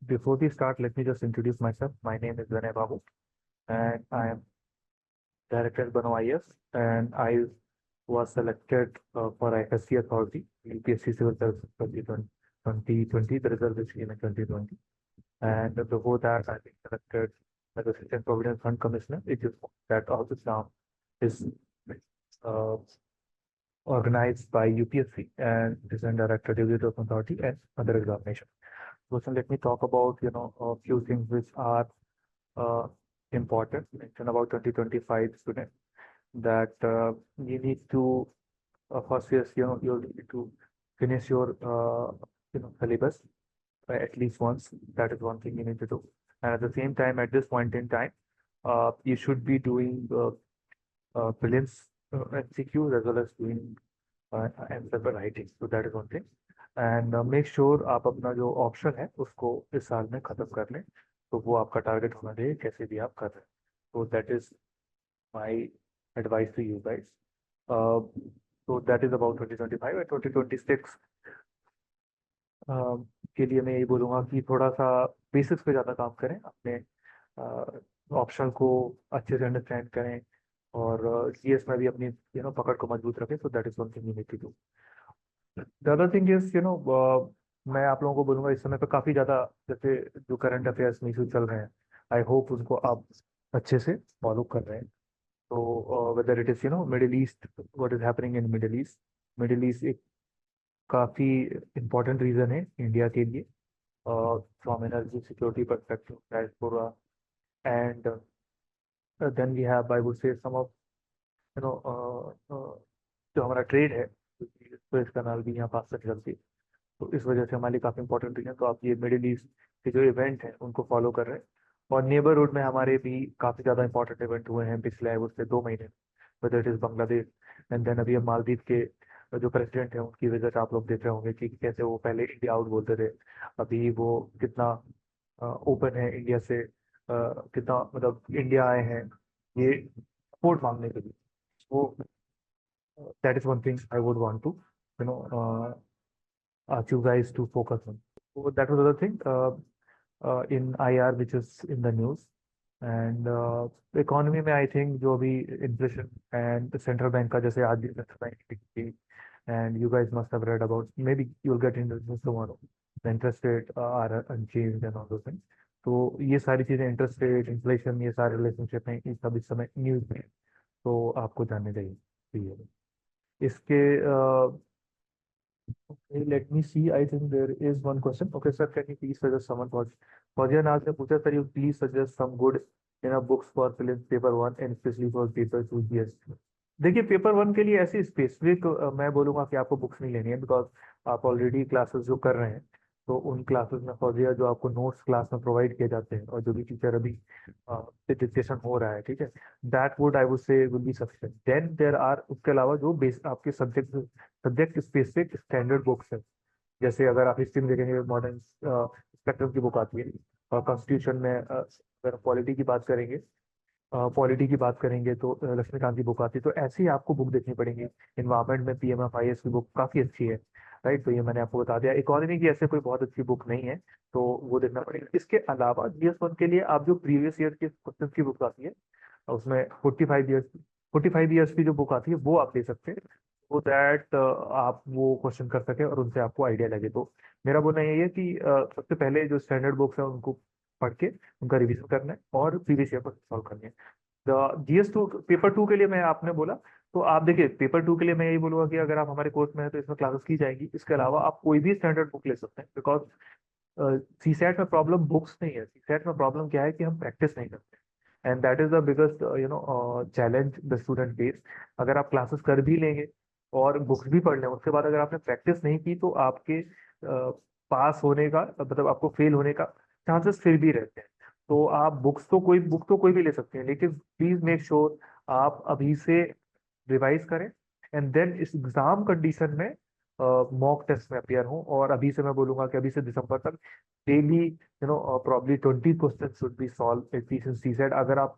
before we start, let me just introduce myself. My name is Vinay Babu, and I am director at Bano IS, and I was selected for IFSC Authority, UPSC Civil Service 2020, the result is came in 2020. And before that, I've been selected as Assistant Provident Fund Commissioner, which is that office now is uh, organized by UPSC and is under Director Deputy Authority and other examination. So let me talk about a few things which are uh, important. Mention about 2025 student that you need to first yes you need to finish your syllabus at least once. That is one thing you need to do. And at the same time, at this point in time, you should be doing prelims MCQs as well as doing answer पर writing. तो that is one thing. And make sure आप अपना जो option है उसको इस साल में खत्म कर लें. तो वो आपका टारगेट होना चाहिए कैसे भी आप कर रहे हैं. तो that is my advice to you guys. तो दैट इज अबाउट 2025 एंड 2026 के लिए मैं यही बोलूँगा कि थोड़ा सा बेसिक्स पे ज़्यादा काम करें. अपने ऑप्शन को अच्छे से अंडरस्टैंड करें और जीएस में भी अपनी पकड़ को मजबूत रखें. So that is one thing you need to do. The other thing is मैं आप लोगों को बोलूँगा इस समय पे काफ़ी ज़्यादा जैसे जो करंट अफेयर्स में इशू चल रहे हैं, आई होप उनको आप अच्छे से फॉलो कर रहे हैं. तो whether it is Middle East, what is happening in Middle East. Middle East एक काफ़ी इम्पोर्टेंट रीज़न है इंडिया के लिए from energy security perspective, diaspora and then we have I would say some of जो हमारा ट्रेड है, Suez कनाल भी यहाँ पास तक चलती है. तो इस वजह से हमारे लिए काफ़ी इंपॉर्टेंट रीजन. तो आप ये मिडिल ईस्ट के जो इवेंट हैं उनको फॉलो कर रहे हैं. और नेबरहुड में हमारे भी काफ़ी ज़्यादा इंपॉर्टेंट इवेंट हुए हैं पिछले उससे 2 महीने, whether it is Bangladesh and then अभी हम मालदीव के जो प्रेसिडेंट हैं उनकी विजिट आप लोग देख रहे होंगे कि कैसे वो पहले इंडिया आउट बोलते थे, अभी वो कितना ओपन है इंडिया से, कितना मतलब इंडिया आए हैं ये सपोर्ट मांगने के लिए. वो that is one thing I would want to ask you guys to focus on. So that was another thing in IR which is in the news. And economy में I think जो अभी inflation and central bank का जैसे आज central bank की, and you guys must have read about, maybe you'll get into this tomorrow, the interest rate are unchanged and all those things. तो ये सारी चीज़ें इंटरेस्ट रेट इन्फ्लेशन ये सारे रिलेशनशिप हैं, ये सब इस समय न्यूज़ में है, तो आपको जानने चाहिए. इसके let me see, I think there is one question. Okay sir, can you please suggest someone for Fauziya Naz ने पूछा, sir you please suggest some good books for prelims paper 1 and especially for paper 2 GS. देखिए paper 1 के लिए ऐसी specific मैं बोलूँगा कि आपको बुक्स नहीं लेनी है, बिकॉज आप ऑलरेडी क्लासेस जो कर रहे हैं तो उन क्लासेस में फौजिया जो आपको नोट्स क्लास में प्रोवाइड किए जाते हैं और जो भी टीचर अभी डिस्कशन हो रहा है, ठीक है, that would I would say will be sufficient. Then there are उसके अलावा जो बेस आपके सब्जेक्ट स्पेसिफिक स्टैंडर्ड बुक्स है. जैसे अगर आप हिस्ट्री में देखेंगे मॉडर्न स्पेक्ट्रम की बुक आती है, और कॉन्स्टिट्यूशन में अगर पॉलिटी की बात करेंगे तो लक्ष्मीकांत की बुक आती है. तो ऐसे ही आपको बुक देखनी पड़ेंगी. इन्वायरमेंट में PMFIS की बुक काफ़ी अच्छी है, राइट. तो ये मैंने आपको बता दिया. इकोनॉमी की ऐसे कोई बहुत अच्छी बुक नहीं है, तो वो देखना पड़ेगा. इसके अलावा GS1 के लिए आप जो प्रीवियस ईयर के क्वेश्चन की बुक आती है उसमें 45 ईयर्स की जो बुक आती है वो आप ले सकते हैं, सो दैट आप वो क्वेश्चन कर सके और उनसे आपको आइडिया लगे. तो मेरा बोलना यही है कि सबसे पहले जो स्टैंडर्ड बुक्स है उनको पढ़ के उनका रिवीजन करना है और प्रीवियस ईयर पर सॉल्व करनी है. GS2 पेपर 2 के लिए मैं आपने बोला, तो आप देखिए पेपर 2 के लिए मैं यही बोलूँगा कि अगर आप हमारे कोर्स में है तो इसमें क्लासेस की जाएगी. इसके अलावा आप कोई भी स्टैंडर्ड बुक ले सकते हैं, बिकॉज CSAT में प्रॉब्लम बुक्स नहीं है. CSAT में प्रॉब्लम क्या है कि हम प्रैक्टिस नहीं करते, and that is the biggest challenge the student face. अगर आप क्लासेस कर भी लेंगे और बुक्स भी पढ़ लें, उसके बाद अगर आपने प्रैक्टिस नहीं की तो आपके पास होने का मतलब आपको फेल होने का चांसेस फिर भी रहते हैं. तो आप बुक तो कोई भी ले सकते हैं, लेकिन प्लीज मेक श्योर आप अभी से रिवाइज करें एंड देन इस एग्जाम कंडीशन में मॉक टेस्ट में अपियर हों. और अभी से मैं बोलूंगा कि अभी से दिसंबर तक daily probably 20 question should be solve at least in CSAT. अगर आप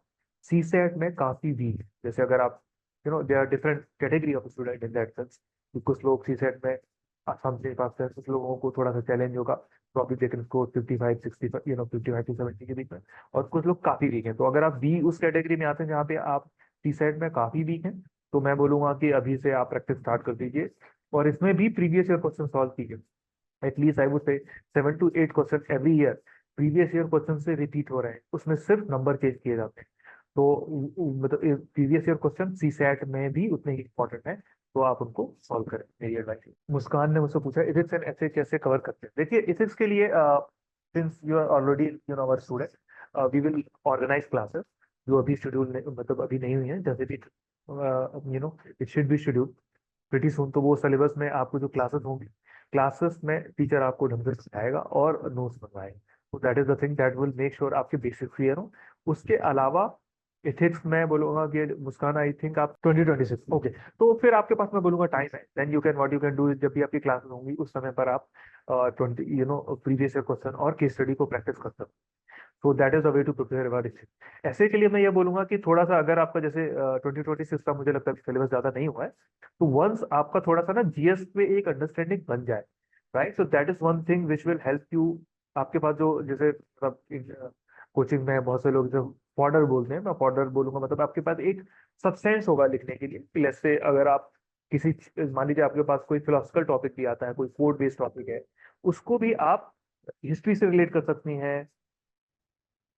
CSAT में काफी वीक, जैसे अगर आप there are different category of student in that sense. कुछ लोग CSAT में आसाम से पास है, कुछ लोगों को थोड़ा सा चैलेंज होगा, probably they can score 55 65 55 to 70 के बीच में, और कुछ लोग काफी वीक हैं। तो अगर आप बी उस कैटेगरी में आते हैं जहाँ पे आप टी सेट में काफी वीक हैं, तो मैं बोलूंगा कि अभी से आप प्रैक्टिस स्टार्ट कर दीजिए, और इसमें भी प्रीवियस ईयर क्वेश्चन सॉल्व कीजिए। एटलीस्ट आई वुड से 7 to 8 question every year previous year question से रिपीट हो रहे हैं, उसमें सिर्फ नंबर चेंज किए जाते हैं। तो मतलब प्रीवियस ईयर क्वेश्चन सी सेट में भी उतने ही इंपॉर्टेंट है, तो आप उनको सॉल्व करें, मेरी एडवाइस। मुस्कान ने मुझसे पूछा इथिक्स एंड ऐसे कैसे कवर करते हैं। देखिए इथिक्स के लिए since you are already our student, we will organize classes जो अभी शेड्यूल मतलब अभी नहीं हुई है, जैसे भी it should be schedule pretty सून। तो वो सिलेबस में आपको जो क्लासेस होंगी, क्लासेस में टीचर आपको ढंग से सिखाएगा और नोट्स बनवाएगा। तो that is the thing that will make sure आपके बेसिक क्लियर हो। उसके अलावा एथिक्स मैं बोलूंगा कि मुस्कान आई थिंक आप 2026 ओके, तो फिर आपके पास मैं बोलूंगा टाइम है, then you can what you can do, जब भी आपकी क्लासेस होंगी उस समय पर आप 20 प्रीवियस ईयर क्वेश्चन और केस स्टडी को प्रैक्टिस कर सकते हो। So that is the way to prepare about it. Essay के लिए मैं ये बोलूंगा कि थोड़ा सा अगर आपका जैसे 2026 का मुझे लगता है सिलेबस ज्यादा नहीं हुआ है, तो वंस आपका थोड़ा सा ना जीएस पे एक अंडरस्टैंडिंग बन जाए, right, so that is one thing which will help you. आपके पास जो जैसे कोचिंग में बहुत से लोग जो फॉर्डर बोलते हैं, मैं फॉर्डर बोलूंगा, मतलब आपके पास एक सब्सटेंस होगा लिखने के लिए। जैसे अगर आप किसी मान लीजिए आपके पास कोई फिलोसफिकल टॉपिक भी आता है, कोई कोड बेस्ड टॉपिक है, उसको भी आप हिस्ट्री से रिलेट कर सकती हैं।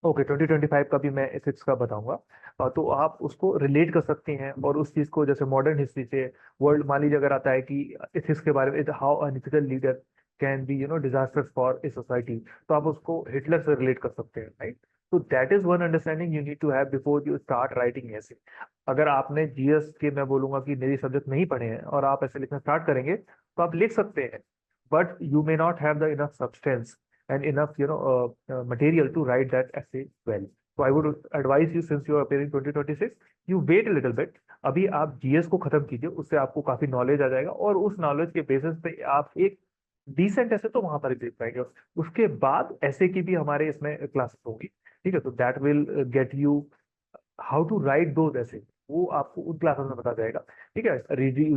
ओके 2025 का भी मैं एथिक्स का बताऊंगा। तो आप उसको रिलेट कर सकते हैं, और उस चीज को जैसे मॉडर्न हिस्ट्री से वर्ल्ड, मान लीजिए अगर आता है कि एथिक्स के बारे में, how unethical leader can be disaster for a society, तो आप उसको हिटलर से रिलेट कर सकते हैं, राइट। तो that is one understanding you need to have before you start writing essay. अगर आपने जीएस के, मैं बोलूंगा कि मेरी सब्जेक्ट नहीं पढ़े हैं और आप ऐसे लिखना स्टार्ट करेंगे, तो आप लिख सकते हैं, but you may not have the enough substance and enough material to write that essay well. So I would advise you, since you are appearing 2026, you wait a little bit। अभी आप GS को खत्म कीजिए, उससे आपको काफी knowledge आ जाएगा, और उस नॉलेज के बेसिस पे आप एक डिसेंट ऐसे तो वहां पर ही देख पाएंगे। उसके बाद ऐसे की भी हमारे इसमें क्लासेस होगी, ठीक है, तो that will get you how to write those essay, वो आपको उन क्लासेस में बता जाएगा, ठीक है।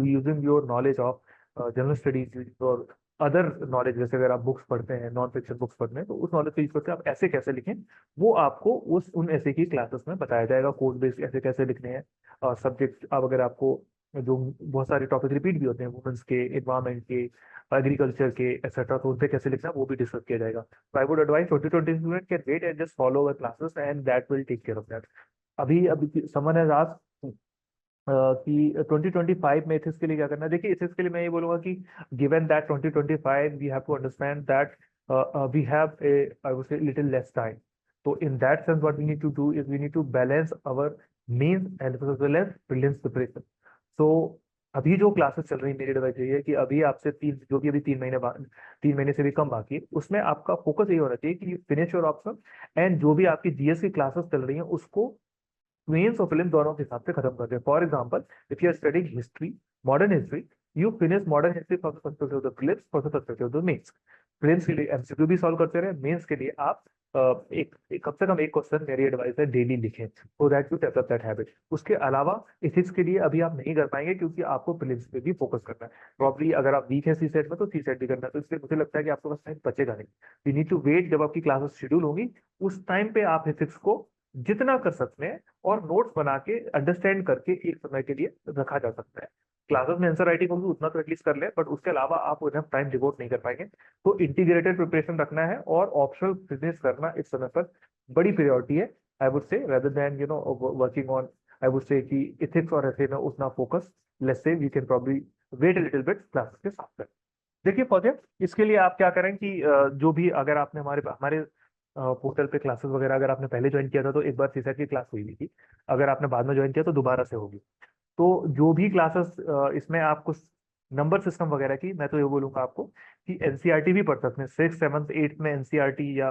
Using your knowledge of general studies और अदर नॉलेज, जैसे अगर आप बुक्स पढ़ते हैं, नॉन फिक्शन बुक्स पढ़ते हैं, तो उस नॉलेज को यूज करके आप ऐसे कैसे लिखें, वो आपको उस उन ऐसे की क्लासेस में बताया जाएगा। कोड बेस्ड ऐसे कैसे लिखने हैं, सब्जेक्ट अब अगर आपको जो बहुत सारे टॉपिक रिपीट भी होते हैं, वुमेन्स के, एनवायरमेंट के, एग्रीकल्चर के, एक्सेट्रा, तो उनसे कैसे लिखना है वो भी डिस्कस किया जाएगा। तो I would advise 2020 student can wait and just follow our classes and that will take care of that. अभी अभी समवन हैज आस्क्ड कि 2025 में एथिक्स के लिए क्या करना है। देखिए एथिक्स के लिए मैं ये बोलूंगा कि given that 2025 we have to understand that we have a I would say little less time. तो in that sense what we need to do is we need to balance our mains and as well as prelims preparation. So अभी जो classes चल रही है, मेरी advice यही है कि अभी आपसे जो भी अभी 3 महीने बाद, 3 महीने से भी कम बाकी है, उसमें आपका फोकस ये होना चाहिए कि you finish your option, and जो भी आपकी जीएस की क्लासेस चल रही हैं उसको मेंस और फिल्म दोनों के हिसाब से खत्म कर दे। For example if you are studying history, modern history, you finish modern history from the perspective of the prelims, from the perspective of the mains. Prelims के लिए एमसीक्यू भी सॉल्व करते रहे, मेंस के लिए आप कम से कम एक क्वेश्चन, मेरी एडवाइस है, डेली लिखें, so that you develop that habit. उसके अलावा इथिक्स के लिए अभी आप नहीं कर पाएंगे, क्योंकि आपको फिल्म्स पे भी फोकस करना है। प्रॉब्ली अगर आप वीक है सी सेट में, तो सी सेट भी करना है, तो इसलिए मुझे लगता है कि आपके पास टाइम बचेगा नहीं। यू नीड टू वेट, जब आपकी क्लासेस शेड्यूल होंगी उस टाइम पे आप इथिक्स को जितना कर सकते हैं और नोट्स बना के अंडरस्टैंड करके एक समय के लिए रखा जा सकता है। क्लासेस में आंसर राइटिंग होगी उतना तो एटलीस्ट कर ले, बट उसके अलावा आप इनफ टाइम डिवोट नहीं कर पाएंगे। तो इंटीग्रेटेड प्रिपरेशन रखना है और ऑप्शनल फिटनेस करना इस समय पर बड़ी प्रायोरिटी है, I would say, rather than working on, I would say कि इथिक्स और ऐसे में उतना focus let's say we can probably wait a little bit classes के साथ में। देखिए फौजिया, इसके लिए आप क्या करें कि जो भी अगर आपने हमारे हमारे पोर्टल पे क्लासेस वगैरह अगर आपने पहले ज्वाइन किया था, तो एक बार सीसेट की क्लास हुई थी। अगर आपने बाद में ज्वाइन किया तो दोबारा से होगी। तो जो भी क्लासेस इसमें आपको नंबर सिस्टम वगैरह की, मैं तो ये बोलूंगा आपको कि एनसीईआरटी भी पढ़ सकते हैं। 6th 7th 8th में एनसीईआरटी या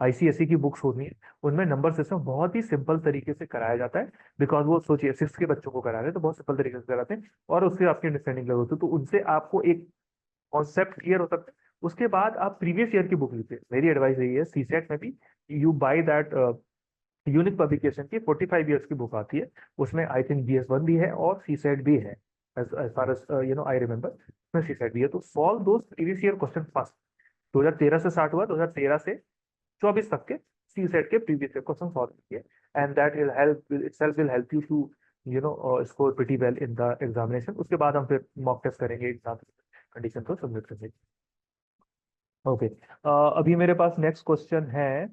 आईसीएसई की बुक्स होती हैं, उनमें नंबर सिस्टम बहुत ही सिंपल तरीके से कराया जाता है। बिकॉज वो सोचिए 6th के बच्चों को करा रहे हैं, तो बहुत सिंपल तरीके से कराते हैं, और उससे आपकी अंडरस्टैंडिंग लेवल होती है, तो उनसे आपको एक कॉन्सेप्ट क्लियर हो सकता है। उसके बाद आप प्रीवियस ईयर की बुक लीजिए, मेरी एडवाइस यही है, सीसेट में भी you by that unique publication की 45 ईयर्स की बुक आती है, उसमें आई थिंक BS1 भी है और सीसेट भी है, as far as I remember. उसमें सी सेट भी है, तो solve those previous year question first. 2013 से स्टार्ट हुआ, 2013 से 24 तक के सी सेट के प्रीवियस ईयर क्वेश्चन सॉल्व किए, and that will help, itself will help you to score pretty well in the examination. उसके बाद हम फिर मॉक टेस्ट करेंगे एग्जाम कंडीशन को सबमिट करने की। ओके, अभी मेरे पास नेक्स्ट क्वेश्चन है।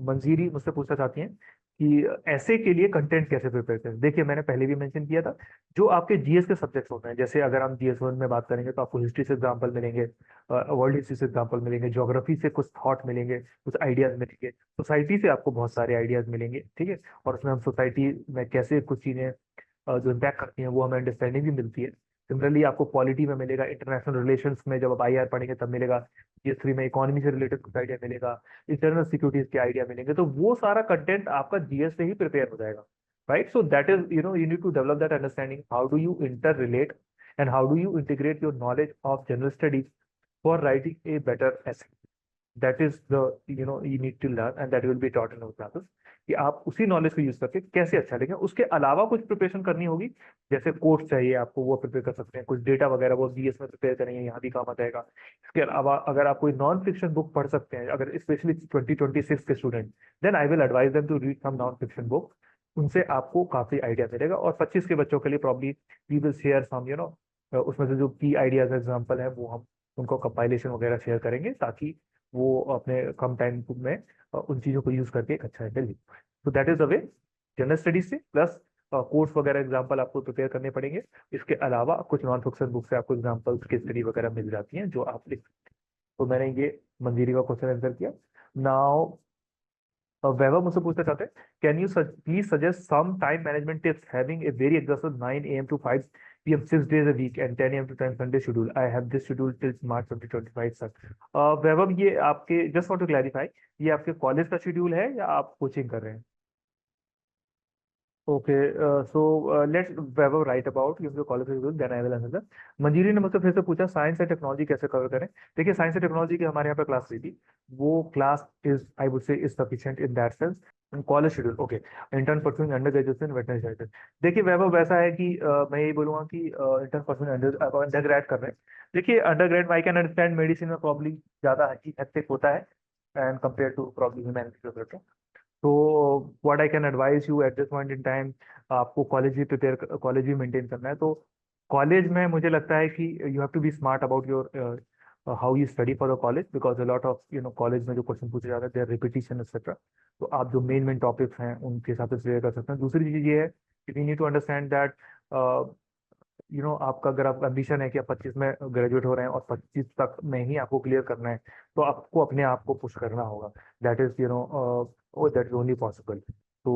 मंजीरी मुझसे पूछना चाहती हैं कि ऐसे के लिए कंटेंट कैसे प्रिपेयर करें। देखिए, मैंने पहले भी मेंशन किया था, जो आपके जीएस के सब्जेक्ट्स होते हैं, जैसे अगर हम जीएस 1 में बात करेंगे तो आपको हिस्ट्री से एग्जांपल मिलेंगे, वर्ल्ड हिस्ट्री से एग्जांपल मिलेंगे, ज्योग्राफी से कुछ थॉट मिलेंगे, कुछ आइडियाज मिलेंगे, सोसाइटी से आपको बहुत सारे आइडियाज मिलेंगे, ठीक है। और उसमें हम सोसाइटी में कैसे कुछ चीजें जो इम्पैक्ट करती हैं वो हमें अंडरस्टैंडिंग भी मिलती है। सिमिलरली आपको पॉलिटी में मिलेगा, इंटरनेशनल रिलेशंस में जब आप आईआर पढ़ेंगे तब मिलेगा, जीएस 3 में इकोनॉमी से रिलेटेड कुछ आइडिया मिलेगा, इंटरनल सिक्योरिटीज के आइडिया मिलेंगे, तो वो सारा कंटेंट आपका जीएस से ही प्रिपेयर हो जाएगा, right. So that is you need to develop that understanding, how do you interrelate and how do you integrate your knowledge of general studies for writing a better essay। That is the you need to learn and that will be taught in our classes, कि आप उसी knowledge को use करके कैसे अच्छा लिखें। उसके अलावा कुछ प्रिपरेशन करनी होगी, जैसे कोर्स चाहिए आपको, वो प्रिपेयर कर सकते हैं, कुछ डेटा वगैरह वो बीएस में प्रिपेयर करेंगे, यहाँ भी काम आ जाएगा। इसके अलावा अगर आप कोई नॉन फिक्शन बुक पढ़ सकते हैं, अगर स्पेशली 2026 के student, then I will advise them to read some non fiction book, उनसे आपको काफी आइडिया मिलेगा। और 25 के बच्चों के लिए probably we will share some उसमें से जो की आइडियाज एग्जाम्पल है वो हम उनको कंपाइलेशन वगैरह शेयर करेंगे, ताकि वो अपने कम टाइम में उन चीजों को यूज करके एक अच्छा एंगल लिख पाए। तो that is the way, general studies से प्लस कोर्स वगैरह एग्जाम्पल आपको प्रिपेयर करने पड़ेंगे। इसके अलावा कुछ नॉन फिक्शन बुक से आपको एग्जाम्पल्स की स्टडी वगैरह मिल जाती हैं जो आप लिख सकते हैं। तो मैंने ये मंजीरी का क्वेश्चन आंसर किया। नाउ वैभव मुझसे पूछना चाहते हैं, can you please suggest some time management tips having a very exhaustive 9 AM to 5 PM 6 days a week and 10 AM to 10 Sunday schedule? I have this schedule till March 2025 sir. Vaibhav, ये आपके, just want to clarify, ये आपके college का schedule है या आप coaching कर रहे हैं? Okay, so let's Vaibhav write about your college schedule, then I will answer. Manjiri ने मुझसे फिर से पूछा साइंस एंड टेक्नोलॉजी कैसे कवर करें। देखिए, साइंस एंड टेक्नोलॉजी की हमारे यहाँ पे क्लास हुई थी, वो क्लास इज, आई वुड से, is sufficient in that sense. College schedule, okay, intern pursuing under graduation veterinary science. देखिए वैभव, वैसा है कि मैं यही बोलूंगा कि इंटर्न परस्यूइंग अंडर ग्रेड कर रहे हैं। देखिए undergrad I can understand, medicine में प्रॉब्लम ज्यादा हेक्टिक होता है and compare to problem humanities. तो what I can advise you at this point in time, आपको कॉलेज भी प्रिपेयर, कॉलेज भी मेंटेन करना है, तो कॉलेज में मुझे लगता है कि you have to be smart about your how you study for the college, because a lot of college में जो क्वेश्चन पूछे जाते हैं देयर रिपीटिशन एक्सेट्रा। तो आप जो मेन मेन टॉपिक्स हैं उनके हिसाब से प्रिपेयर कर सकते हैं। दूसरी चीज ये है कि we need to understand that आपका अगर आप एम्बिशन है कि आप 25 में ग्रेजुएट हो रहे हैं और 25 तक में ही आपको क्लियर करना है, तो आपको अपने आप को पुश करना होगा। That is that is only possible, तो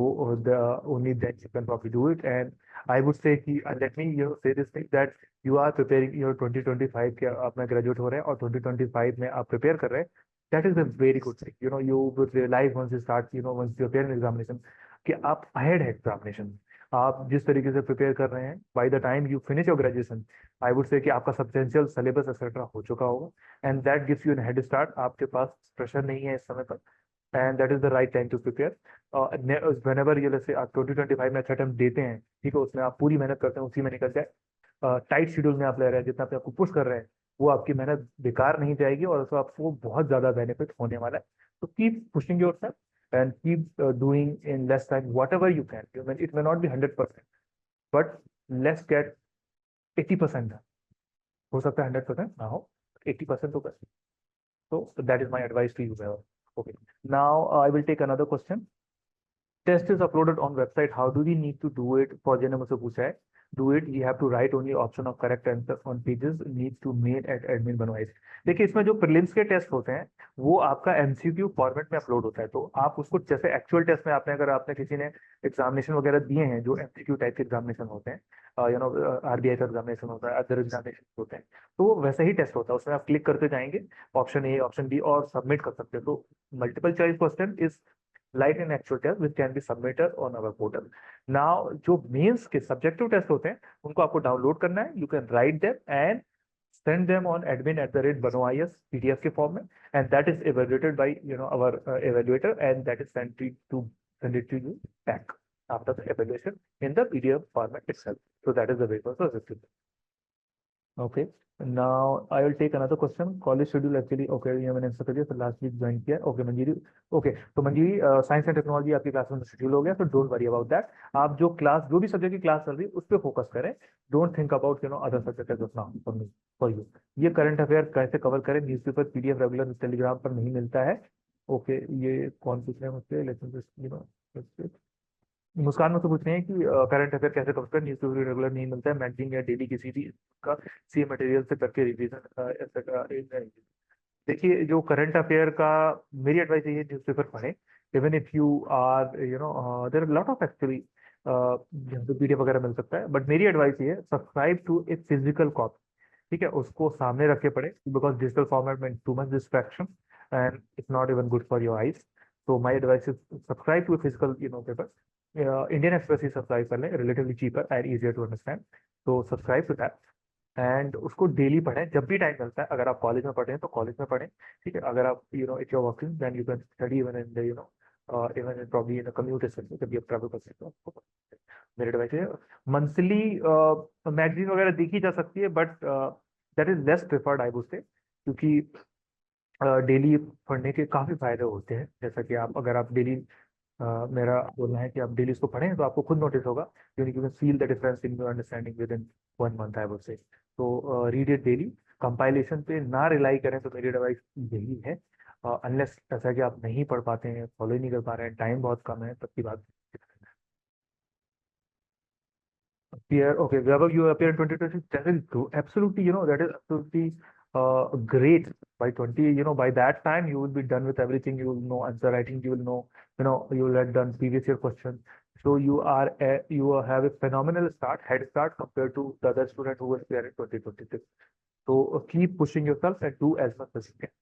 only then you can probably do it. And I would say कि let me say this thing that you are preparing your 2025 के, आप में ग्रेजुएट हो रहे हैं और 2025 में आप प्रिपेयर कर रहे हैं, that is a very good thing. You will realize once you start, once you appear in examination, कि आप अहेड है एग्जामिनेशन। आप जिस तरीके से प्रिपेयर कर रहे हैं, by the time you finish your graduation, I would say कि आपका सब्सटेंशियल सिलेबस एक्सेट्रा हो चुका होगा, and that gives you a head start. आपके पास प्रेशर नहीं है इस समय पर, and that is the right time to prepare. Whenever ये, जैसे आप 2025 में अच्छा अटेम्प्ट देते हैं, ठीक है, उसमें आप पूरी मेहनत करते हैं, उसी में निकल जाए, टाइट शेड्यूल में आप ले रहे हैं, जितना पे आपको पुश कर रहे हैं, वो आपकी मेहनत बेकार नहीं जाएगी और उसको आपको बहुत ज्यादा बेनिफिट होने वाला है। तो keep pushing yourself and keep doing in less time whatever you can. It may not be 100%, but let's get 80% done. हो सकता है 100% ना हो, 80% तो कर। So that is my advice to you, Vaibhav. Okay. Now I will take another question. Test is uploaded on website. How do we need to do it? फौजी ने मुझसे पूछा है, do it, you have to write only option of correct answer on pages, needs to mail at admin बनवाइज। देखिए, इसमें जो prelims के test होते हैं वो आपका एमसीक्यू फॉर्मेट में अपलोड होता है, तो आप उसको, जैसे एक्चुअल टेस्ट में आपने, अगर आपने किसी ने एग्जामिनेशन वगैरह दिए हैं जो एमसीक्यू टाइप के एग्जामिनेशन होते हैं, आरबीआई का एग्जामिनेशन होता है, अदर एग्जामिनेशन होते हैं, तो वो वैसा ही टेस्ट होता है। उसमें आप क्लिक करते जाएंगे, ऑप्शन ए, ऑप्शन बी, और सबमिट कर सकते हैं। तो multiple choice question is like an actual test which can be submitted on our portal. Now जो मेंस के सब्जेक्टिव टेस्ट होते हैं उनको आपको डाउनलोड करना है, you can write them and send them on admin@banois PDF के फॉर्म में, and that is evaluated by our evaluator, and that is send it to you back after the evaluation in the PDF format itself. So that is the way process. Okay, now I will take another question. College schedule actually, okay ये मैंने answer कर दिया, फिर last week join किया। Okay Manjiri, okay तो Manjiri science and technology आपकी class में schedule हो गया, तो डोंट वरी अबाउट दैट। आप जो क्लास, जो भी सब्जेक्ट की क्लास चल रही है उस पर फोकस करें। Don't think about other subject as of now for me, for you. ये करंट अफेयर कैसे कवर करें, न्यूज़पेपर पीडीएफ रेगुलर टेलीग्राम पर नहीं मिलता है। ओके, ये कौन पूछ रहे हैं मुझसे, लेकिन मुस्कान मुझसे पूछ रहे हैं कि करंट अफेयर कैसे कवर करें, न्यूज़पेपर रेगुलर नहीं मिलता है, मैगजीन या डेली किसी भी का सी मटेरियल से करके रिवीजन एक्सेट्रा। देखिए, जो करंट अफेयर का मेरी एडवाइस ये है, न्यूज़पेपर पढ़ें। Even if you are there lot of actually जहाँ पे पीडीएफ वगैरह मिल सकता है, बट मेरी एडवाइस ये है, subscribe to a physical copy. ठीक है, उसको सामने रख के पढ़े, बिकॉज डिजिटल फॉर्मेट में too much distraction and it's not even good for your eyes. तो my advice is subscribe to a physical paper. Indian Express ही सब्सक्राइब कर लें, relatively cheaper and easier to understand. तो subscribe to that and उसको daily पढ़ें जब भी time मिलता है। अगर आप कॉलेज में पढ़े हैं तो कॉलेज में पढ़ें, ठीक है। अगर आप if you are working then you can study even in the even in probably in commute section, जब भी आप ट्रैवल कर सकते हो आपको। मेरे एडवाइस है, मंथली मैगजीन वगैरह देखी जा सकती है, but that is less preferred I would से, क्योंकि डेली पढ़ने के काफ़ी फायदे होते हैं। जैसा कि आप, अगर आप डेली, मेरा बोलना है कि आप डेली इसको पढ़ें तो आपको खुद नोटिस होगा, you can feel the difference in your understanding with in 1 month I would से। तो रीड इट डेली, कंपाइलेशन पे ना रिलाई करें, तो मेरी एडवाइस यही है। अनलेस ऐसा कि आप नहीं पढ़ पाते हैं, फॉलो ही नहीं कर पा रहे हैं, टाइम बहुत कम है, तब की बात। appear, okay, wherever you appear in 2020, that is true. Absolutely, that is absolutely great. By 20, by that time, you will be done with everything. You will know answer writing. You will know, you will have done previous year questions. So you have a phenomenal head start compared to the other student who was there in 2026. So keep pushing yourself and do as much as you can.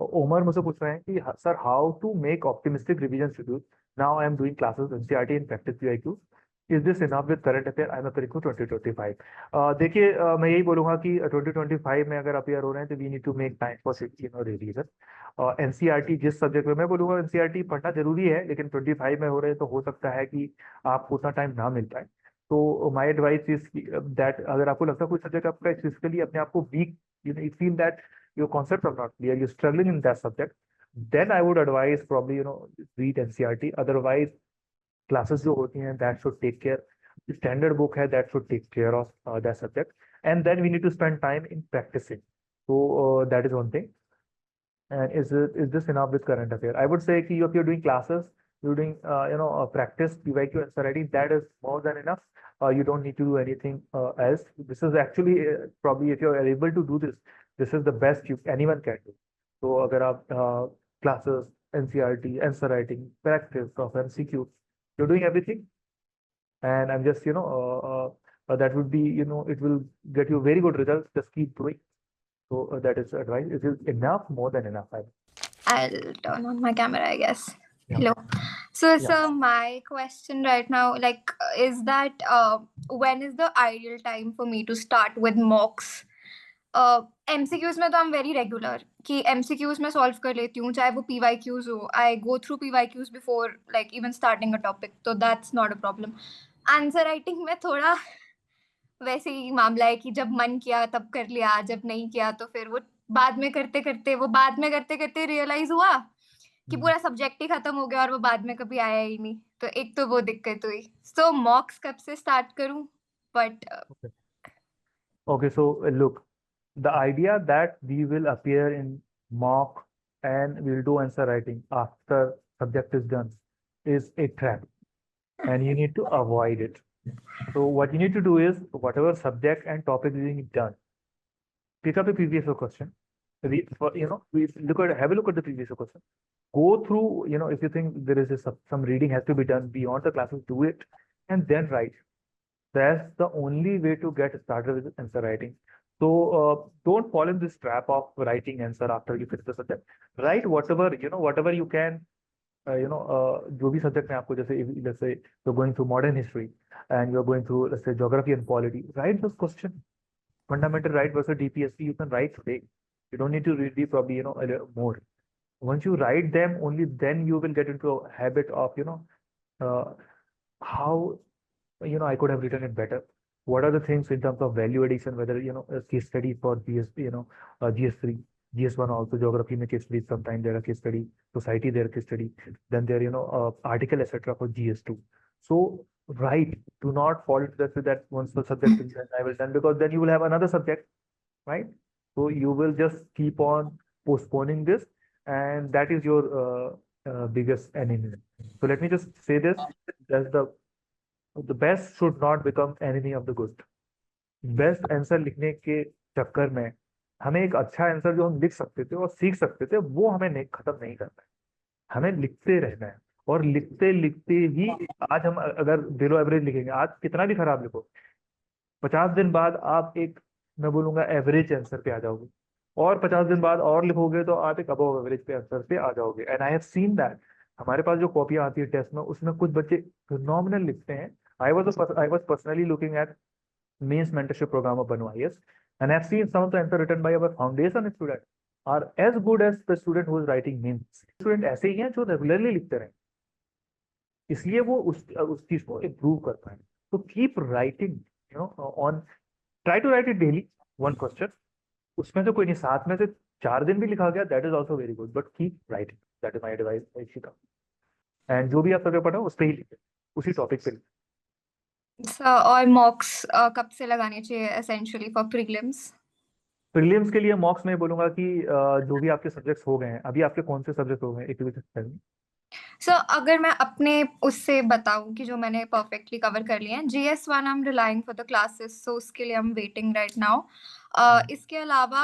Omar मुझसे पूछ रहे हैं कि sir, how to make optimistic revision schedule, now I am doing classes NCERT in practice PIQ, is this enough with current affair, I am appearing to 2025। देखिए, मैं यही बोलूंगा कि 2025 में अगर अपियर हो रहे हैं तो we need to make time for revision. NCERT जिस सब्जेक्ट में, मैं बोलूंगा एनसीईआरटी पढ़ना जरूरी है, लेकिन 25 में हो रहे हैं तो हो सकता है कि आपको उतना टाइम ना मिल पाए। तो माई एडवाइस इज दैट अगर आपको लगता है कोई सब्जेक्ट आपका फिजिकली अपने आप को week, you feel that your concepts are not clear, you're struggling in that subject, then I would advise probably, read NCERT. Otherwise, classes जो होती हैं, that should take care, standard book है, that should take care of that subject. And then we need to spend time in practicing. So that is one thing. And is this enough with current affair? I would say कि if you're doing classes, you're doing practice, PYQ answer writing, that is more than enough. You don't need to do anything else. This is actually probably, if you're able to do this, this is the best anyone can do. So अगर आप classes, NCERT, answer writing, practice of MCQ, you're doing everything, and I'm just that would be, it will get you very good results. Just keep doing. So that is advice. It is enough, more than enough. I'll turn on my camera, I guess. Yeah. Hello. So, Yeah. my question right now, is that when is the ideal time for me to start with mocks? MCQs में तो I'm very regular कि MCQs में solve कर लेती हूँ, चाहे वो PYQs हो. I go through PYQs before even starting a topic, so that's not a problem. Answer writing में थोड़ा वैसे ही मामला है कि जब मन किया तब कर लिया, जब नहीं किया तो फिर वो बाद में करते करते रियलाइज हुआ कि पूरा सब्जेक्ट ही खत्म हो गया और वो बाद में कभी आया ही नहीं, तो एक तो वो दिक्कत हुई। सो मॉक्स कब से स्टार्ट करूं? But Okay, so look, the idea that we will appear in mock and we'll do answer writing after subject is done is a trap, and you need to avoid it. So what you need to do is, whatever subject and topic is being done, pick up a previous year question. We have a look at the previous year question. Go through, if you think there is some reading has to be done beyond the classes, do it, and then write. That's the only way to get started with answer writing. So don't fall in this trap of writing answer after you finish the subject. Write whatever you can. जो भी subject में आपको, जैसे let's say you're going through modern history and you're going through, let's say, geography and polity, write those questions. Fundamental right versus DPSP, you can write today. You don't need to read the probably a little more. Once you write them, only then you will get into a habit of how I could have written it better. what are the things in terms of value addition, whether a case study for GS, GS3, GS1 also, geography में case study, sometimes there are case study, society there case study, then there article etc. for GS2. So right, do not fall into that once the subject is done, I will done, because then you will have another subject, right? So you will just keep on postponing this, and that is your biggest enemy. So let me just say this, that the best should not become enemy of the good. Best answer लिखने के चक्कर में हमें एक अच्छा answer जो हम लिख सकते थे और सीख सकते थे, वो हमें नहीं, खत्म नहीं करना है, हमें लिखते रहना है। और लिखते लिखते ही आज हम अगर बिलो एवरेज लिखेंगे, आज कितना भी खराब लिखो, 50 दिन बाद आप एक, मैं बोलूंगा एवरेज आंसर पे आ जाओगे, और 50 दिन बाद और लिखोगे तो आप एक अबव एवरेज पे आंसर पे आ जाओगे। And I have seen that हमारे पास जो कॉपियां आती है टेस्ट में, उसमें कुछ बच्चे फिनोमिनल लिखते हैं। I was personally looking at means mentorship program of Banu IS, and I've seen some of the answer written by our foundation student are as good as the student who is writing means. Student ऐसे ही हैं जो regularly लिखते रहे, इसलिए वो उस चीज को इम्प्रूव कर पाए। तो keep writing, on, try to write it daily, one question, उसमें से कोई नहीं, 7 में से 4 दिन भी लिखा गया, that is also very good, but keep writing, that is my advice Ishika. And जो भी आप सब्जेक्ट पढ़ो उस पर ही लिखे, उसी टॉपिक पे लिखे। और मॉक्स कब से लगाने चाहिए एसेंशियली फॉर प्रीलिम्स? प्रीलिम्स के लिए मॉक्स में बोलूंगा कि जो भी आपके सब्जेक्ट्स हो गए हैं, अभी आपके कौन से सब्जेक्ट हो गए हैं? सो अगर मैं अपने उससे बताऊं कि जो मैंने परफेक्टली कवर कर लिए हैं, GS1 I am relying for the classes, so उसके लिए I am waiting right now. इसके अलावा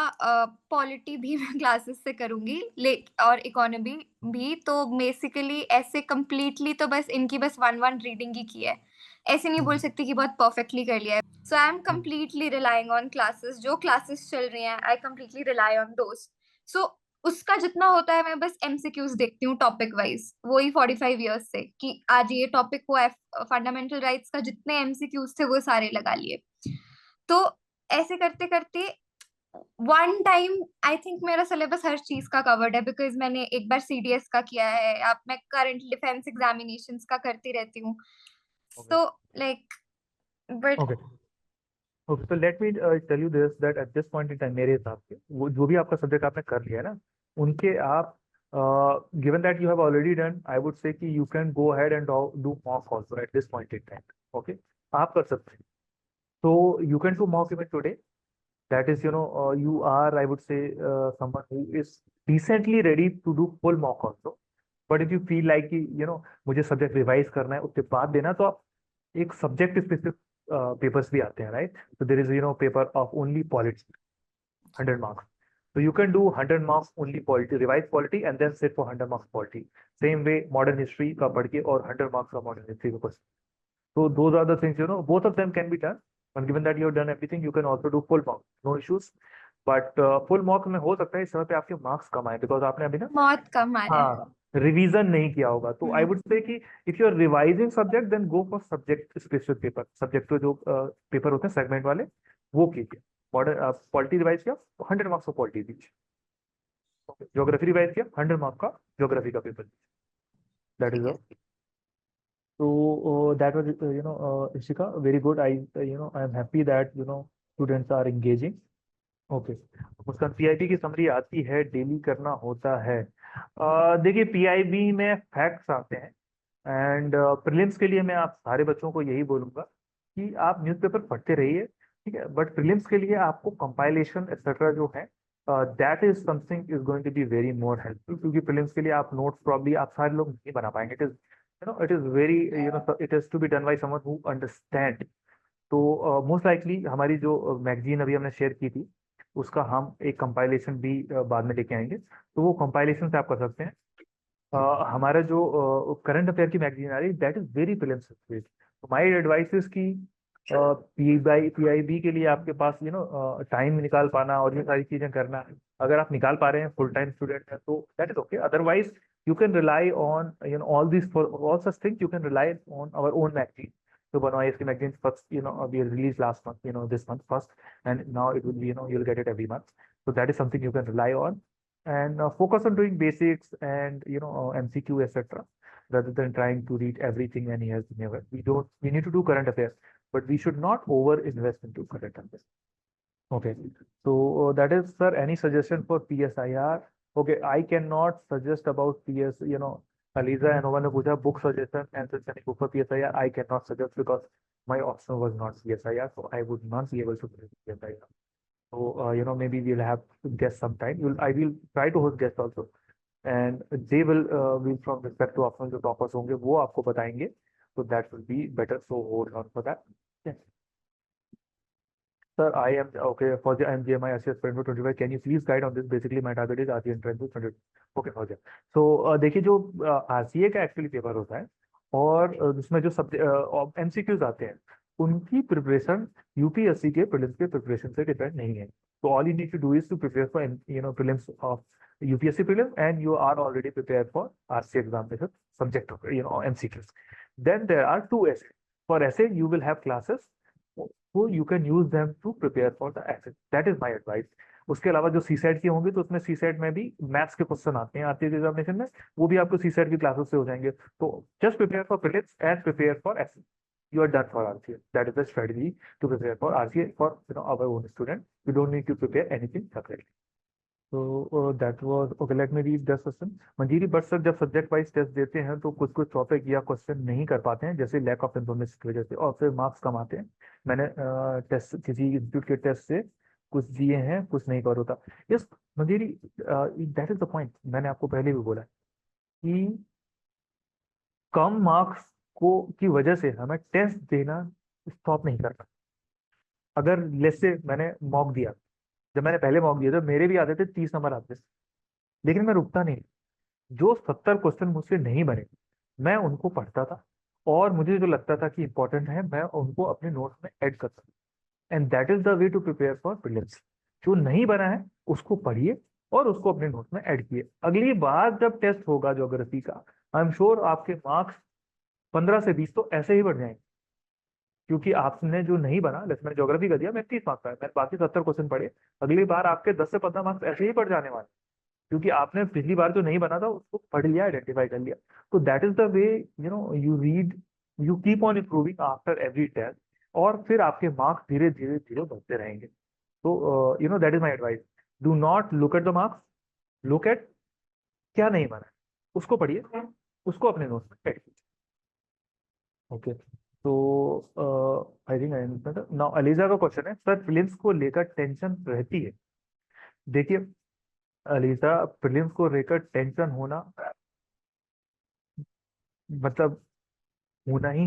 पॉलिटी भी मैं क्लासेस से करूंगी, और इकोनॉमी भी। तो बेसिकली ऐसे कंप्लीटली तो बस इनकी बस 1 रीडिंग ही की है, ऐसे नहीं बोल सकती कि बहुत परफेक्टली कर लिया है। So I am completely relying on classes, जो क्लासेस चल रही हैं I completely rely on those. So उसका जितना होता है मैं बस एमसीक्यूज देखती हूँ टॉपिक वाइज, वही 45 इयर्स से कि आज ये टॉपिक हुआ है, फंडामेंटल राइट्स का जितने एमसीक्यूज थे वो सारे लगा लिए। तो ऐसे करते करते वन टाइम आई थिंक मेरा सिलेबस हर चीज का कवर्ड है, बिकॉज मैंने एक बार सीडीएस का किया है, अब मैं करंट डिफेंस एग्जामिनेशंस का करती रहती हूँ। So like but okay okay, तो let me tell you this, that at this point in time मेरे हिसाब से वो जो भी आपका सब्जेक्ट आपने कर लिया है ना, उनके आप, given that you have already done, I would say कि you can go ahead and do mock also at this point in time. Okay, आप कर सकते हैं, तो you can do mock even today, that is you are, I would say, someone who is decently ready to do full mock also, but if you feel like कि मुझे subject revise करना है उसके बाद देना, तो आप एक सब्जेक्ट स्पेसिफिक पेपर्स भी आते हैं, राइट? तो there is paper of only polity, 100 marks, so you can do 100 marks only polity, revise polity and then sit for 100 marks polity, same way modern history का पढ़ के और 100 marks का modern history का question. So those are the things, both of them can be done, and given that you have done everything, you can also do full mock, no issues. But full mock में हो सकता है इस समय पे आपके marks कम आए, because आपने अभी ना, बहुत कम आ रहा है। हाँ, रिवीजन नहीं किया होगा। तो आई वुड से कि if you are revising subject, then go for subject specific paper, subject के जो पेपर होते हैं सेगमेंट वाले, वो कीजिए। मॉडर्न पॉलिटी रिवाइज किया, 100 मार्क्स का पॉलिटी दीजिए। ज्योग्राफी रिवाइज किया, 100 मार्क्स का ज्योग्राफी का paper, that is all. So that was, Ishika, very good. I am happy that students are engaging. Okay, Muskan, PIB की समरी आती है, डेली करना होता है। देखिए, पीआईबी में फैक्ट्स आते हैं, एंड प्रीलिम्स के लिए मैं आप सारे बच्चों को यही बोलूंगा कि आप न्यूज़पेपर पढ़ते रहिए, ठीक है, बट प्रीलिम्स के लिए आपको कंपाइलेशन एक्सेट्रा जो है, that is something is going to be very more helpful, क्योंकि प्रीलिम्स के लिए आप नोट्स प्रॉब्ली आप सारे लोग नहीं बना पाएंगे। It is very, it is to be done by someone who understand. तो मोस्ट लाइकली हमारी जो मैगजीन अभी हमने शेयर की थी, उसका हम एक कंपाइलेशन भी बाद में लेके आएंगे, तो वो कंपाइलेशन से आप कर सकते हैं। हमारा जो करंट अफेयर की मैगजीन आ रही है, that is very prelims based. तो माय एडवाइस इज कि पीआईबी के लिए आपके पास टाइम निकाल पाना और ये सारी चीजें करना, अगर आप निकाल पा रहे हैं, फुल टाइम स्टूडेंट है, तो that is okay. Otherwise you can rely on all these, for all such things you can rely on our own magazine. So Banu ISK magazine first, we released last month, this month first, and now it will be, you'll get it every month. So that is something you can rely on, and focus on doing basics and MCQ etc., rather than trying to read everything and he has never. We need to do current affairs. but we should not over invest into current affairs. Okay, so that is, sir, any suggestion for PSIR? Okay, I cannot suggest about PS, Aliza and Owen ne pucha book suggestion and such any book for PSIR. I cannot suggest because my option was not PSIR, so I would not be able to suggest PSIR. So maybe we'll have to guess sometime. I will try to host guests also, and they will from respect to option जो toppers होंगे वो आपको बताएंगे. So that will be better. So hold on for that. Yes. Sir, I am okay for the IMGMI ACS Sprint 25. Can you please guide on this? Basically, my target is RCA entrance 100. Okay, हो गया. So देखिए जो RCA का actually paper होता है और उसमें जो MCQs आते हैं उनकी प्रिपरेशन यूपीएससी के प्रीलिम्स के प्रिपरेशन से डिपेंड नहीं है. तो all you need to do is to prepare for prelims of UPSC prelim and you are already prepared for RCA examination subject of MCQs. Then there are two essays. For essay you will have classes, so you can use them to prepare for the essay. That is my advice. उसके अलावा जो CSET की होंगी तो उसमें CSET में भी maths के क्वेश्चन आते हैं RCA एग्जामिनेशन में, वो भी आपको CSET की क्लासेस से हो जाएंगे. तो just prepare for prelims and prepare for essay. You are done for RCA. That is the strategy to prepare for RCA for our own student. You don't need to prepare anything separately. So that was okay. Let me read the question. Manjiri but sir जब subject wise test देते हैं तो कुछ कुछ topic या question नहीं कर पाते हैं, जैसे लैक ऑफ इन्फॉर्मेशन की वजह से, और फिर मार्क्स कम आते हैं. मैंने टेस्ट किसी इंस्टीट्यूट के टेस्ट से कुछ दिए हैं, कुछ नहीं कर होता. Yes Manjiri, that is the point. मैंने आपको पहले भी बोला कि कम मार्क्स को की वजह से हमें टेस्ट देना स्टॉप नहीं करना. अगर लेट्स से मैंने मॉक दिया, जब मैंने पहले मॉक दिया तो मेरे भी आते थे 30 नंबर आते थे, लेकिन मैं रुकता नहीं. जो 70 क्वेश्चन मुझसे नहीं बने मैं उनको पढ़ता था और मुझे जो लगता था कि इंपॉर्टेंट है मैं उनको अपने नोट्स में ऐड करता था. And that is the way to prepare for prelims. जो नहीं बना है उसको पढ़िए और उसको अपने नोट्स में ऐड किए. अगली बार जब टेस्ट होगा ज्योग्राफी का, आई एम श्योर आपके मार्क्स 15 से 20 तो ऐसे ही बढ़ जाएंगे, क्योंकि आपने जो नहीं बना, जैसे मैंने ज्योग्राफी का दिया, मैं 30 मार्क्स का है, मैंने बाकी 70 क्वेश्चन पढ़े. अगली बार आपके 10 से 15 मार्क्स ऐसे ही बढ़ जाने वाले, क्योंकि आपने पिछली बार जो नहीं बना था उसको पढ़ लिया, आइडेंटिफाई कर लिया. तो that is the way you read, you keep on improving after every test, और फिर आपके मार्क्स धीरे धीरे धीरे बढ़ते रहेंगे. तो that is my advice. Do not look at the marks, look at क्या नहीं बना है, उसको पढ़िए, उसको अपने नोट्स में ऐड कीजिए. ओके, तो I think I understand. Now ELISA का क्वेश्चन है, सर प्रीलिम्स को लेकर टेंशन रहती है. देखिए अलीजा, प्रीलिम्स को लेकर टेंशन होना मतलब होना ही,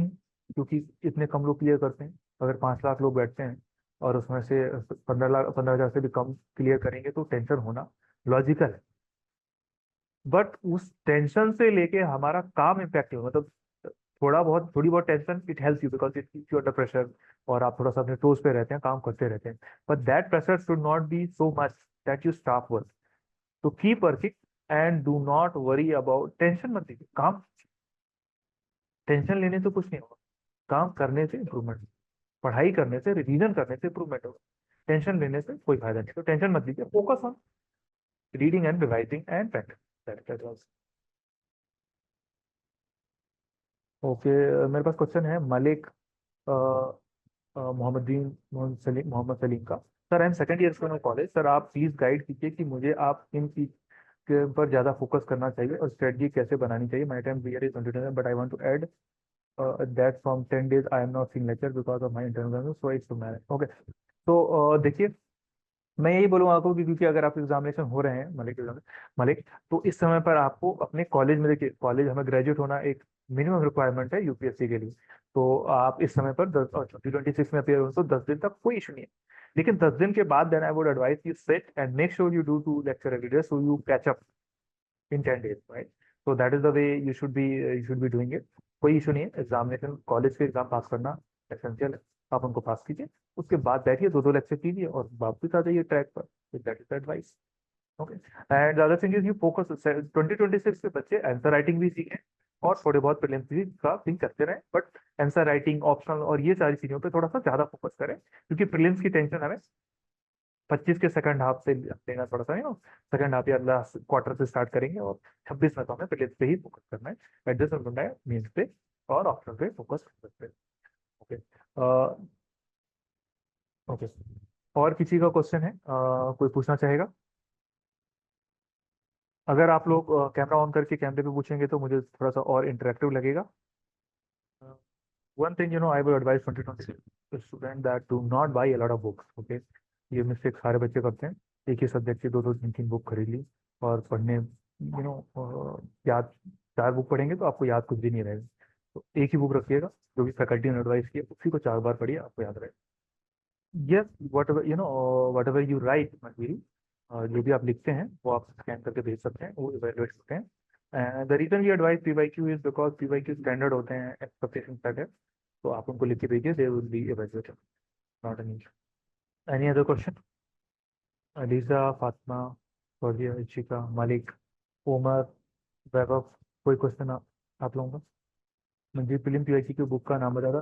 क्योंकि इतने कम लोग क्लियर करते हैं. अगर 5 लाख लोग बैठते हैं और उसमें से 15,000 से भी कम क्लियर करेंगे तो टेंशन होना लॉजिकल है. बट उस टेंशन से लेके हमारा काम इम्पैक्ट हो, मतलब थोड़ी बहुत tension it helps you because it keeps you under pressure, और आप थोड़ा सा अपने टोज पे रहते हैं, काम करते रहते हैं. But that pressure should not be so much that you stop work. तो keep working and do not worry about, tension मत लीजिए. काम, टेंशन लेने से कुछ नहीं होगा, काम करने से इंप्रूवमेंट, पढ़ाई करने से, रिवीजन करने से इंप्रूवमेंट होगा. टेंशन लेने से कोई फायदा नहीं. तो टेंशन मत लीजिए, focus on reading and revising and practice. Okay, मेरे पास क्वेश्चन है मलिक मोहम्मद सलीम का. Sir I am second year student college. Sir आप प्लीज गाइड कीजिए कि मुझे आप इन चीज के पर ज्यादा फोकस करना चाहिए और स्ट्रेटजी कैसे बनानी चाहिए. My time here is 20 but I want to add that from 10 days I am not seeing lecture because of my internal, so it's to manage. Okay, तो देखिए मैं यही बोलूंगा आपको कि क्योंकि अगर आप एग्जामिनेशन हो रहे हैं मलिक, तो इस समय पर आपको अपने कॉलेज में, देखिए कॉलेज हमें ग्रेजुएट होना एक मिनिमम रिक्वायरमेंट है यूपीएससी के लिए. तो आप इस समय पर 2026 में अपियर हो तो 10 दिन तक कोई इशू नहीं है. लेकिन 10 दिन के बाद then I would advise you sit and make sure you do 2 lecture every day, so you catch up in 10 days, right. So that is the way you should be doing it. कोई issue नहीं है. Examination, college के exam pass करना essential है, आप उनको पास कीजिए, उसके बाद बैठिए 2 लेक्चर कीजिए और वापस आ जाइए ट्रैक पर. That is advice. Okay, and the other thing is you focus. 2026 के बच्चे आंसर राइटिंग भी सीखें और थोड़े बहुत प्रीलिम्स भी का थिंक करते रहें, बट आंसर राइटिंग, ऑप्शनल और ये सारी चीजों पे थोड़ा सा ज्यादा फोकस करें, क्योंकि प्रीलिम्स की टेंशन हमें 25 के सेकंड हाफ से लेना थोड़ा सा, सेकंड हाफ या लास्ट क्वार्टर से स्टार्ट करेंगे, और 26 में तो हमें प्रीलिम्स पे ही फोकस करना है. एडजस्ट मीन्स पे और ऑप्शन पे फोकस कर सकते हैं. ओके ओके, और किसी का क्वेश्चन है, कोई पूछना चाहेगा? अगर आप लोग कैमरा ऑन करके कैमरे पे पूछेंगे तो मुझे थोड़ा सा और इंटरेक्टिव लगेगा। One thing, I will advise 2026 student that do not buy a lot of books. Okay, ये मिस्टेक सारे बच्चे करते हैं। एक ही सब्जेक्ट की दो दो तीन तीन बुक खरीद ली और पढ़ने, याद 4 बुक पढ़ेंगे तो आपको याद कुछ भी नहीं रहेगा। तो एक ही बुक रखिएगा, जो भी फैकल्टी ने एडवाइस किया उसी को 4 बार पढ़िए, आपको याद रहेगा। Yes, what ever you right material, जो भी आप लिखते हैं वो आप स्कैन करके भेज सकते हैं, वो इवेलुएट करते हैं। The reason we advise PYQ is because PYQ standard होते हैं, एक्सपेक्टेशन सेट है, तो आप उनको लिख के भेजिए, they will be evaluated, not an issue. Any other question? Aliza, Fatima, Fauzia, Ishika, Malik, Umar, Vaibhav, कोई क्वेश्चन आप लोगों का? मुझे प्रीलिम पीवाईक्यू की बुक का नाम बता था।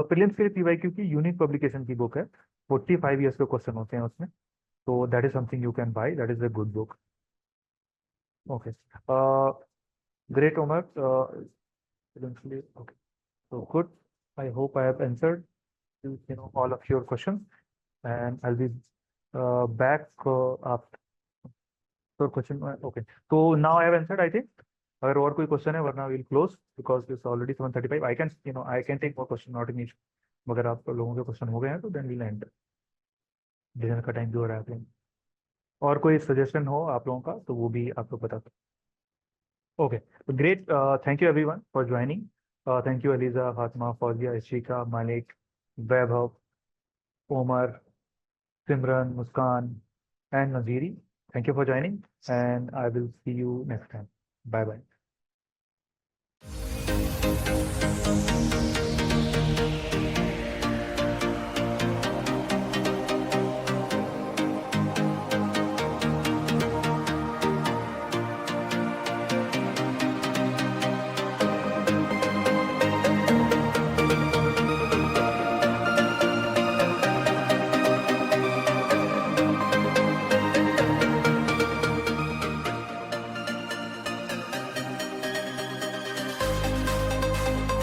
प्रीलिम्स के लिए पीवाईक्यू की यूनिक पब्लिकेशन की बुक है, 45 ईयर्स के क्वेश्चन होते हैं उसमें, तो that is something you can buy, that is a good book. Okay, great, Omar. Eventually, okay. So good. I hope I have answered all of your questions, and I'll be back after question. Okay. So now I have answered, I think. अगर और कोई question है, वरना we'll close because it's already 7:35. I can take more question, not an issue. मगर आप लोगों के question हो गए हैं तो then we'll end. डिनर का टाइम भी हो रहा है, और कोई सजेशन हो आप लोगों का तो वो भी आप लोग बता सकते। Okay, great. Thank you everyone for joining. Thank you Aliza, Fatima, Fauzia, Ishika, Malik, Vaibhav, Omar, Simran, Muskan, and Naziri. Thank you for joining, and I will see you next time. Bye bye.